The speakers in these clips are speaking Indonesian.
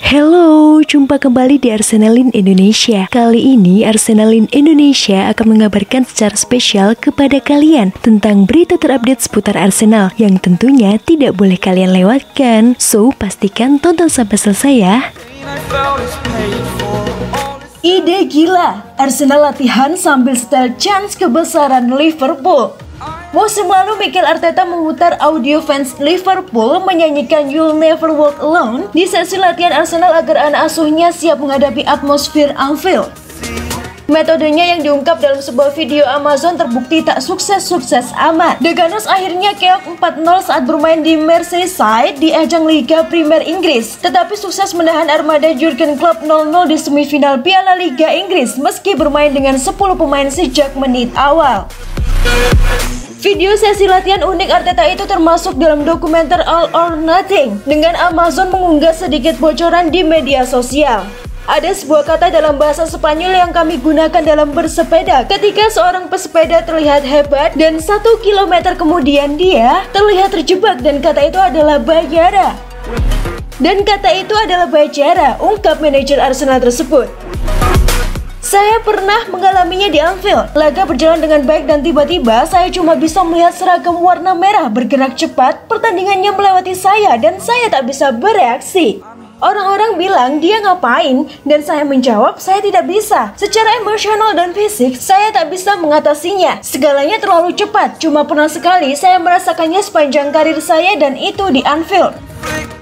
Halo, jumpa kembali di Arsenalin Indonesia. Kali ini Arsenalin Indonesia akan mengabarkan secara spesial kepada kalian tentang berita terupdate seputar Arsenal yang tentunya tidak boleh kalian lewatkan. So, pastikan tonton sampai selesai ya. Ide gila, Arsenal latihan sambil setel chance kebesaran Liverpool. Musim lalu Mikel Arteta memutar audio fans Liverpool menyanyikan You'll Never Walk Alone di sesi latihan Arsenal agar anak asuhnya siap menghadapi atmosfer Anfield. Metodenya yang diungkap dalam sebuah video Amazon terbukti tak sukses-sukses amat. The Gunners akhirnya keok 4-0 saat bermain di Merseyside di ajang Liga Premier Inggris, tetapi sukses menahan armada Jurgen Klopp 0-0 di semifinal Piala Liga Inggris meski bermain dengan 10 pemain sejak menit awal. Video sesi latihan unik Arteta itu termasuk dalam dokumenter All or Nothing, dengan Amazon mengunggah sedikit bocoran di media sosial. Ada sebuah kata dalam bahasa Spanyol yang kami gunakan dalam bersepeda ketika seorang pesepeda terlihat hebat dan 1 kilometer kemudian dia terlihat terjebak, dan kata itu adalah bayara. Ungkap manajer Arsenal tersebut. Saya pernah mengalaminya di Anfield. Laga berjalan dengan baik dan tiba-tiba saya cuma bisa melihat seragam warna merah bergerak cepat. Pertandingannya melewati saya dan saya tak bisa bereaksi. Orang-orang bilang dia ngapain, dan saya menjawab saya tidak bisa. Secara emosional dan fisik saya tak bisa mengatasinya. Segalanya terlalu cepat. Cuma pernah sekali saya merasakannya sepanjang karir saya, dan itu di Anfield.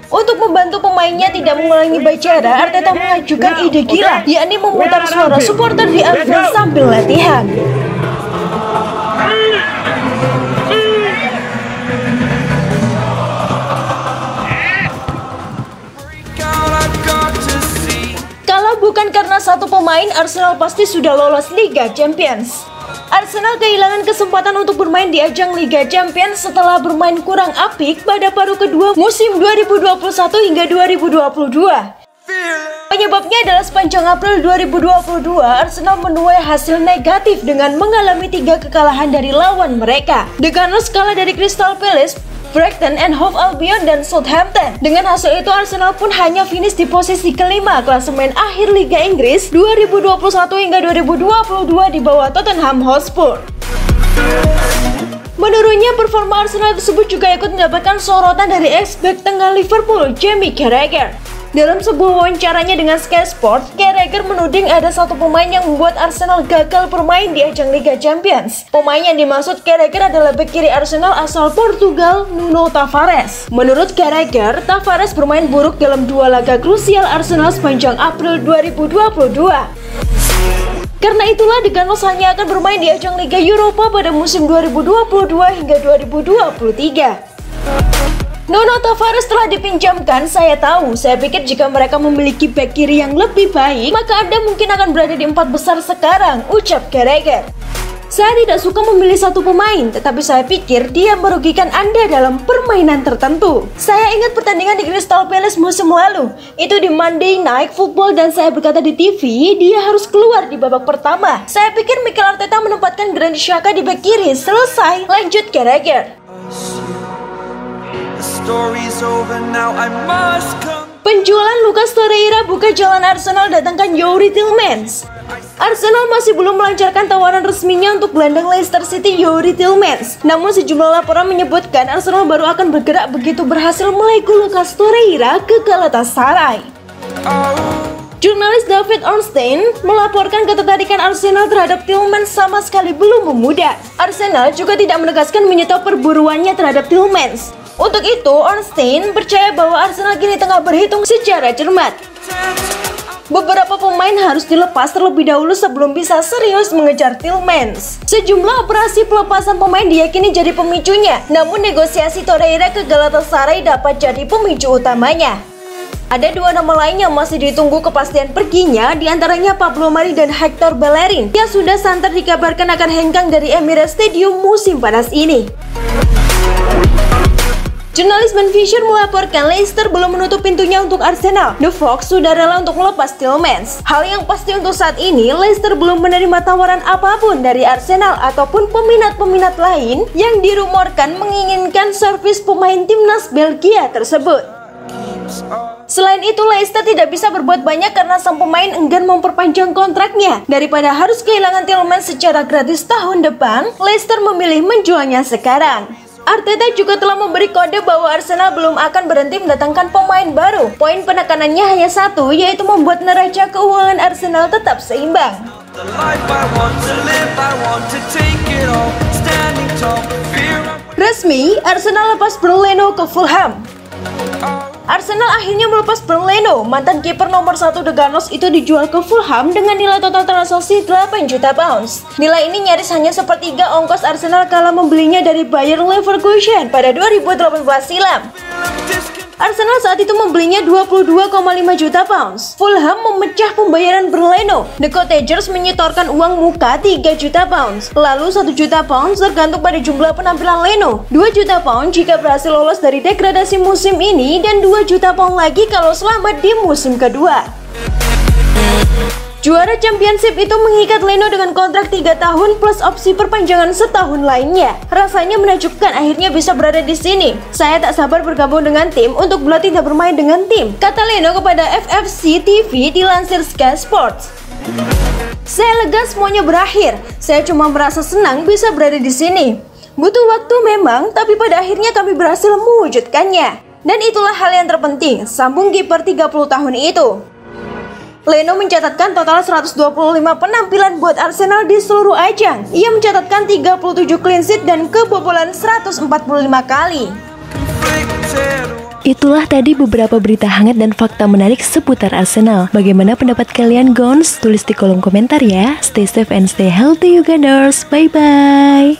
Untuk membantu pemainnya tidak mengulangi bicara, Arteta mengajukan ide gila, yakni memutar suara supporter di Anfield sambil latihan. Kalau bukan karena satu pemain, Arsenal pasti sudah lolos Liga Champions. Arsenal kehilangan kesempatan untuk bermain di ajang Liga Champions setelah bermain kurang apik pada paruh kedua musim 2021 hingga 2022. Penyebabnya adalah sepanjang April 2022, Arsenal menuai hasil negatif dengan mengalami 3 kekalahan dari lawan mereka. The Gunners kalah dari Crystal Palace, Brighton and Hove Albion, dan Southampton. Dengan hasil itu Arsenal pun hanya finish di posisi kelima klasemen akhir Liga Inggris 2021 hingga 2022 di bawah Tottenham Hotspur. Menurutnya performa Arsenal tersebut juga ikut mendapatkan sorotan dari ex-bek tengah Liverpool, Jamie Carragher. Dalam sebuah wawancaranya dengan Sky Sports, Carragher menuding ada satu pemain yang membuat Arsenal gagal bermain di ajang Liga Champions. Pemain yang dimaksud Carragher adalah bek kiri Arsenal asal Portugal, Nuno Tavares. Menurut Carragher, Tavares bermain buruk dalam 2 laga krusial Arsenal sepanjang April 2022. Karena itulah The Gunners hanya akan bermain di ajang Liga Eropa pada musim 2022 hingga 2023. Nuno Tavares telah dipinjamkan, saya pikir jika mereka memiliki bek kiri yang lebih baik, maka Anda mungkin akan berada di 4 besar sekarang, ucap Carragher. Saya tidak suka memilih satu pemain, tetapi saya pikir dia merugikan Anda dalam permainan tertentu. Saya ingat pertandingan di Crystal Palace musim lalu, itu di Monday Night Football, dan saya berkata di TV, dia harus keluar di babak pertama. Saya pikir Mikel Arteta menempatkan Granit Xhaka di bek kiri, selesai, lanjut Carragher. Penjualan Lucas Torreira buka jalan Arsenal datangkan Youri Tielemans. Arsenal masih belum melancarkan tawaran resminya untuk gelandang Leicester City Youri Tielemans. Namun sejumlah laporan menyebutkan Arsenal baru akan bergerak begitu berhasil melegu Lucas Torreira ke Galatasaray. Jurnalis David Ornstein melaporkan ketertarikan Arsenal terhadap Tielemans sama sekali belum memudar. Arsenal juga tidak menegaskan menyetop perburuannya terhadap Tielemans. Untuk itu, Ornstein percaya bahwa Arsenal kini tengah berhitung secara cermat. Beberapa pemain harus dilepas terlebih dahulu sebelum bisa serius mengejar Tielemans. Sejumlah operasi pelepasan pemain diyakini jadi pemicunya, namun negosiasi Torreira ke Galatasaray dapat jadi pemicu utamanya. Ada 2 nama lain yang masih ditunggu kepastian perginya, diantaranya Pablo Mari dan Hector Bellerin, yang sudah santer dikabarkan akan hengkang dari Emirates Stadium musim panas ini. Jurnalis Ben Fisher melaporkan Leicester belum menutup pintunya untuk Arsenal. The Fox sudah rela untuk melepas Tielemans. Hal yang pasti untuk saat ini, Leicester belum menerima tawaran apapun dari Arsenal ataupun peminat-peminat lain yang dirumorkan menginginkan servis pemain timnas Belgia tersebut. Selain itu, Leicester tidak bisa berbuat banyak karena sang pemain enggan memperpanjang kontraknya. Daripada harus kehilangan Tielemans secara gratis tahun depan, Leicester memilih menjualnya sekarang. Arteta juga telah memberi kode bahwa Arsenal belum akan berhenti mendatangkan pemain baru. Poin penekanannya hanya satu, yaitu membuat neraca keuangan Arsenal tetap seimbang. Resmi, Arsenal lepas Bernd Leno ke Fulham. Arsenal akhirnya melepas Bernd Leno, mantan kiper nomor 1 The Gunners itu dijual ke Fulham dengan nilai total transaksi 8 juta pounds. Nilai ini nyaris hanya sepertiga ongkos Arsenal kala membelinya dari Bayer Leverkusen pada 2018 silam. Arsenal saat itu membelinya 22,5 juta pounds. Fulham memecah pembayaran Bernd Leno. The Cottagers menyetorkan uang muka 3 juta pounds. Lalu 1 juta pounds tergantung pada jumlah penampilan Leno. 2 juta pounds jika berhasil lolos dari degradasi musim ini dan 2 juta pounds lagi kalau selamat di musim kedua. Juara Championship itu mengikat Leno dengan kontrak 3 tahun plus opsi perpanjangan setahun lainnya. Rasanya menakjubkan akhirnya bisa berada di sini. Saya tak sabar bergabung dengan tim untuk berlatih dan bermain dengan tim, kata Leno kepada FFC TV dilansir Sky Sports. Saya lega semuanya berakhir. Saya cuma merasa senang bisa berada di sini. Butuh waktu memang, tapi pada akhirnya kami berhasil mewujudkannya. Dan itulah hal yang terpenting, sambung kiper 30 tahun itu. Leno mencatatkan total 125 penampilan buat Arsenal di seluruh ajang. Ia mencatatkan 37 clean sheet dan kebobolan 145 kali. Itulah tadi beberapa berita hangat dan fakta menarik seputar Arsenal. Bagaimana pendapat kalian, Gons? Tulis di kolom komentar ya. Stay safe and stay healthy, you Gunners. Bye-bye.